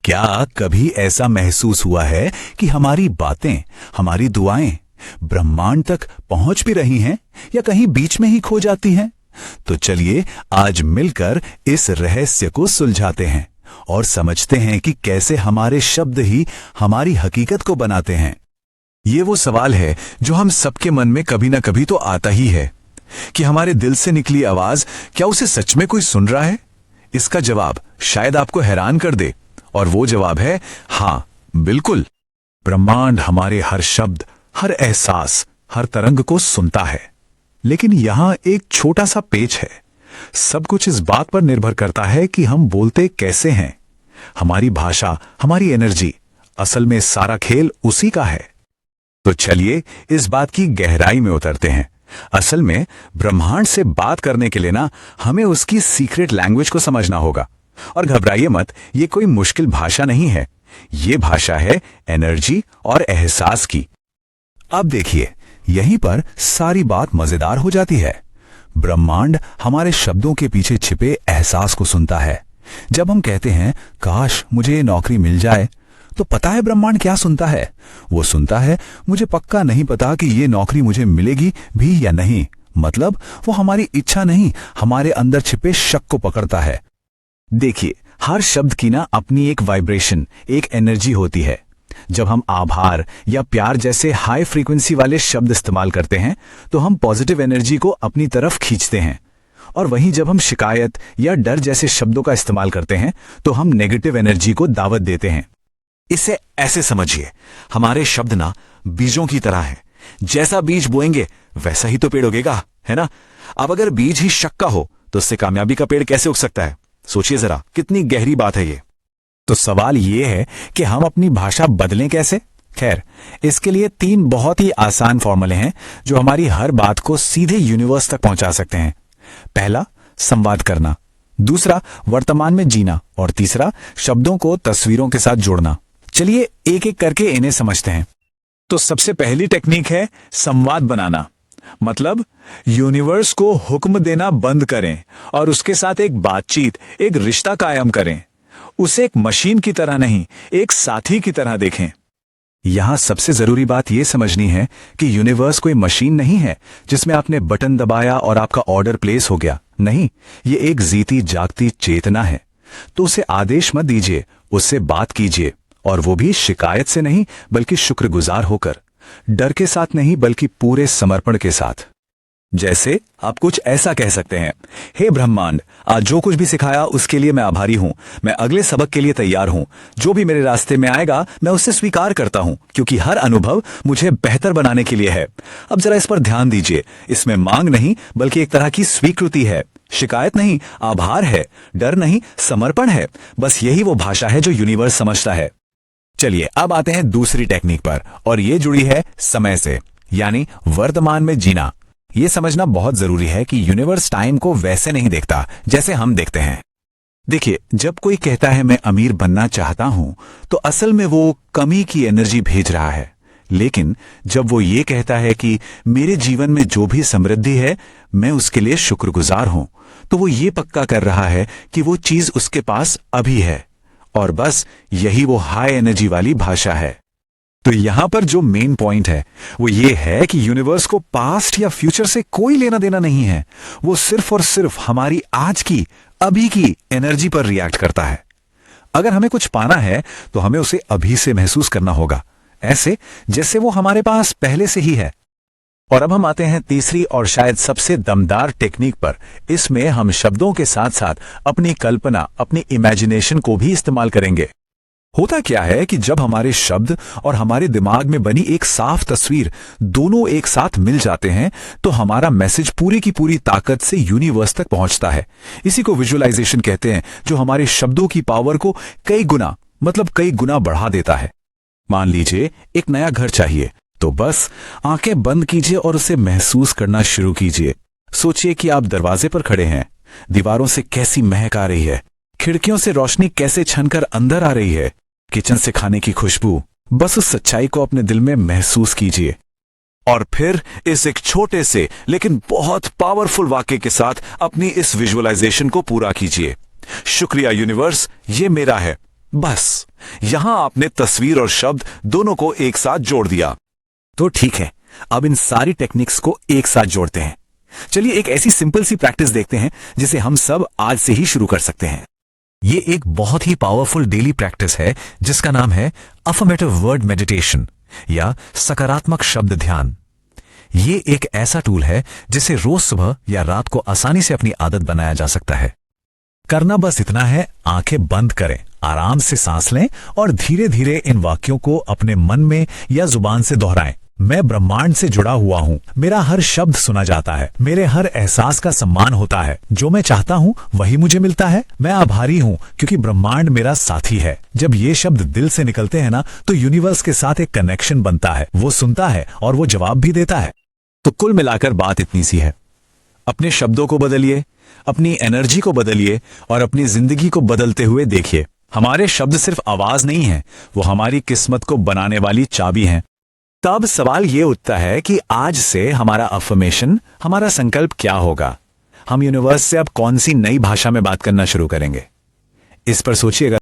क्या कभी ऐसा महसूस हुआ है कि हमारी बातें, हमारी दुआएं ब्रह्मांड तक पहुंच भी रही हैं या कहीं बीच में ही खो जाती हैं? तो चलिए आज मिलकर इस रहस्य को सुलझाते हैं और समझते हैं कि कैसे हमारे शब्द ही हमारी हकीकत को बनाते हैं। ये वो सवाल है जो हम सबके मन में कभी ना कभी तो आता ही है कि हमारे दिल से निकली आवाज, क्या उसे सच में कोई सुन रहा है? इसका जवाब शायद आपको हैरान कर दे, और वो जवाब है हाँ, बिल्कुल। ब्रह्मांड हमारे हर शब्द, हर एहसास, हर तरंग को सुनता है। लेकिन यहां एक छोटा सा पेच है। सब कुछ इस बात पर निर्भर करता है कि हम बोलते कैसे हैं। हमारी भाषा, हमारी एनर्जी, असल में सारा खेल उसी का है। तो चलिए इस बात की गहराई में उतरते हैं। असल में ब्रह्मांड से बात करने के लिए ना हमें उसकी सीक्रेट लैंग्वेज को समझना होगा। और घबराइए मत, ये कोई मुश्किल भाषा नहीं है। ये भाषा है एनर्जी और एहसास की। अब देखिए, यहीं पर सारी बात मजेदार हो जाती है। ब्रह्मांड हमारे शब्दों के पीछे छिपे एहसास को सुनता है। जब हम कहते हैं काश मुझे ये नौकरी मिल जाए, तो पता है ब्रह्मांड क्या सुनता है? वो सुनता है मुझे पक्का नहीं पता कि ये नौकरी मुझे मिलेगी भी या नहीं। मतलब वो हमारी इच्छा नहीं, हमारे अंदर छिपे शक को पकड़ता है। देखिए, हर शब्द की ना अपनी एक वाइब्रेशन, एक एनर्जी होती है। जब हम आभार या प्यार जैसे हाई फ्रीक्वेंसी वाले शब्द इस्तेमाल करते हैं तो हम पॉजिटिव एनर्जी को अपनी तरफ खींचते हैं, और वहीं जब हम शिकायत या डर जैसे शब्दों का इस्तेमाल करते हैं तो हम नेगेटिव एनर्जी को दावत देते हैं। इसे ऐसे समझिए, हमारे शब्द ना बीजों की तरह हैं। जैसा बीज बोएंगे वैसा ही तो पेड़ उगेगा, है ना? अब अगर बीज ही शक का हो तो उससे कामयाबी का पेड़ कैसे उग सकता है? सोचिए जरा, कितनी गहरी बात है ये। तो सवाल ये है कि हम अपनी भाषा बदलें कैसे? खैर, इसके लिए 3 बहुत ही आसान फॉर्मूले हैं जो हमारी हर बात को सीधे यूनिवर्स तक पहुंचा सकते हैं। पहला, संवाद करना। दूसरा, वर्तमान में जीना। और तीसरा, शब्दों को तस्वीरों के साथ जोड़ना। चलिए एक एक करके इन्हें समझते हैं। तो सबसे पहली टेक्निक है संवाद बनाना। मतलब यूनिवर्स को हुक्म देना बंद करें और उसके साथ एक बातचीत, एक रिश्ता कायम करें। उसे एक मशीन की तरह नहीं, एक साथी की तरह देखें। यहां सबसे जरूरी बात यह समझनी है कि यूनिवर्स कोई मशीन नहीं है जिसमें आपने बटन दबाया और आपका ऑर्डर प्लेस हो गया। नहीं, ये एक जीती जागती चेतना है। तो उसे आदेश मत दीजिए, उससे बात कीजिए, और वो भी शिकायत से नहीं बल्कि शुक्रगुजार होकर, डर के साथ नहीं बल्कि पूरे समर्पण के साथ। जैसे आप कुछ ऐसा कह सकते हैं, हे ब्रह्मांड, आज जो कुछ भी सिखाया उसके लिए मैं आभारी हूं। मैं अगले सबक के लिए तैयार हूं। जो भी मेरे रास्ते में आएगा मैं उसे स्वीकार करता हूं, क्योंकि हर अनुभव मुझे बेहतर बनाने के लिए है। अब जरा इस पर ध्यान दीजिए, इसमें मांग नहीं बल्कि एक तरह की स्वीकृति है। शिकायत नहीं, आभार है। डर नहीं, समर्पण है। बस यही वो भाषा है जो यूनिवर्स समझता है। चलिए अब आते हैं दूसरी टेक्निक पर, और ये जुड़ी है समय से, यानी वर्तमान में जीना। ये समझना बहुत जरूरी है कि यूनिवर्स टाइम को वैसे नहीं देखता जैसे हम देखते हैं। देखिए, जब कोई कहता है मैं अमीर बनना चाहता हूं, तो असल में वो कमी की एनर्जी भेज रहा है। लेकिन जब वो ये कहता है कि मेरे जीवन में जो भी समृद्धि है मैं उसके लिए शुक्रगुजार हूं, तो वो ये पक्का कर रहा है कि वो चीज उसके पास अभी है। और बस यही वो हाई एनर्जी वाली भाषा है। तो यहां पर जो मेन पॉइंट है वो ये है कि यूनिवर्स को पास्ट या फ्यूचर से कोई लेना देना नहीं है। वो सिर्फ और सिर्फ हमारी आज की, अभी की एनर्जी पर रिएक्ट करता है। अगर हमें कुछ पाना है तो हमें उसे अभी से महसूस करना होगा, ऐसे जैसे वो हमारे पास पहले से ही है। और अब हम आते हैं तीसरी और शायद सबसे दमदार टेक्निक पर। इसमें हम शब्दों के साथ साथ अपनी कल्पना, अपनी इमेजिनेशन को भी इस्तेमाल करेंगे। होता क्या है कि जब हमारे शब्द और हमारे दिमाग में बनी एक साफ तस्वीर दोनों एक साथ मिल जाते हैं तो हमारा मैसेज पूरी की पूरी ताकत से यूनिवर्स तक पहुंचता है। इसी को विजुअलाइजेशन कहते हैं, जो हमारे शब्दों की पावर को कई गुना बढ़ा देता है। मान लीजिए एक नया घर चाहिए, तो बस आंखें बंद कीजिए और उसे महसूस करना शुरू कीजिए। सोचिए कि आप दरवाजे पर खड़े हैं, दीवारों से कैसी महक आ रही है, खिड़कियों से रोशनी कैसे छनकर अंदर आ रही है, किचन से खाने की खुशबू। बस उस सच्चाई को अपने दिल में महसूस कीजिए। और फिर इस एक छोटे से लेकिन बहुत पावरफुल वाक्य के साथ अपनी इस विजुअलाइजेशन को पूरा कीजिए। शुक्रिया यूनिवर्स, ये मेरा है। बस यहां आपने तस्वीर और शब्द दोनों को एक साथ जोड़ दिया। तो ठीक है, अब इन सारी टेक्निक्स को एक साथ जोड़ते हैं। चलिए एक ऐसी सिंपल सी प्रैक्टिस देखते हैं जिसे हम सब आज से ही शुरू कर सकते हैं। ये एक बहुत ही पावरफुल डेली प्रैक्टिस है जिसका नाम है अफर्मेटिव वर्ड मेडिटेशन या सकारात्मक शब्द ध्यान। ये एक ऐसा टूल है जिसे रोज सुबह या रात को आसानी से अपनी आदत बनाया जा सकता है। करना बस इतना है, आंखें बंद करें, आराम से सांस लें और धीरे धीरे इन वाक्यों को अपने मन में या जुबान से दोहराएं। मैं ब्रह्मांड से जुड़ा हुआ हूं, मेरा हर शब्द सुना जाता है, मेरे हर एहसास का सम्मान होता है, जो मैं चाहता हूं वही मुझे मिलता है, मैं आभारी हूं क्योंकि ब्रह्मांड मेरा साथी है। जब ये शब्द दिल से निकलते हैं ना, तो यूनिवर्स के साथ एक कनेक्शन बनता है, वो सुनता है और वो जवाब भी देता है। तो कुल मिलाकर बात इतनी सी है, अपने शब्दों को बदलिए, अपनी एनर्जी को बदलिए और अपनी जिंदगी को बदलते हुए देखिए। हमारे शब्द सिर्फ आवाज नहीं है, वो हमारी किस्मत को बनाने वाली चाबी हैं। तब सवाल ये उठता है कि आज से हमारा अफर्मेशन, हमारा संकल्प क्या होगा? हम यूनिवर्स से अब कौन सी नई भाषा में बात करना शुरू करेंगे? इस पर सोचिएगा।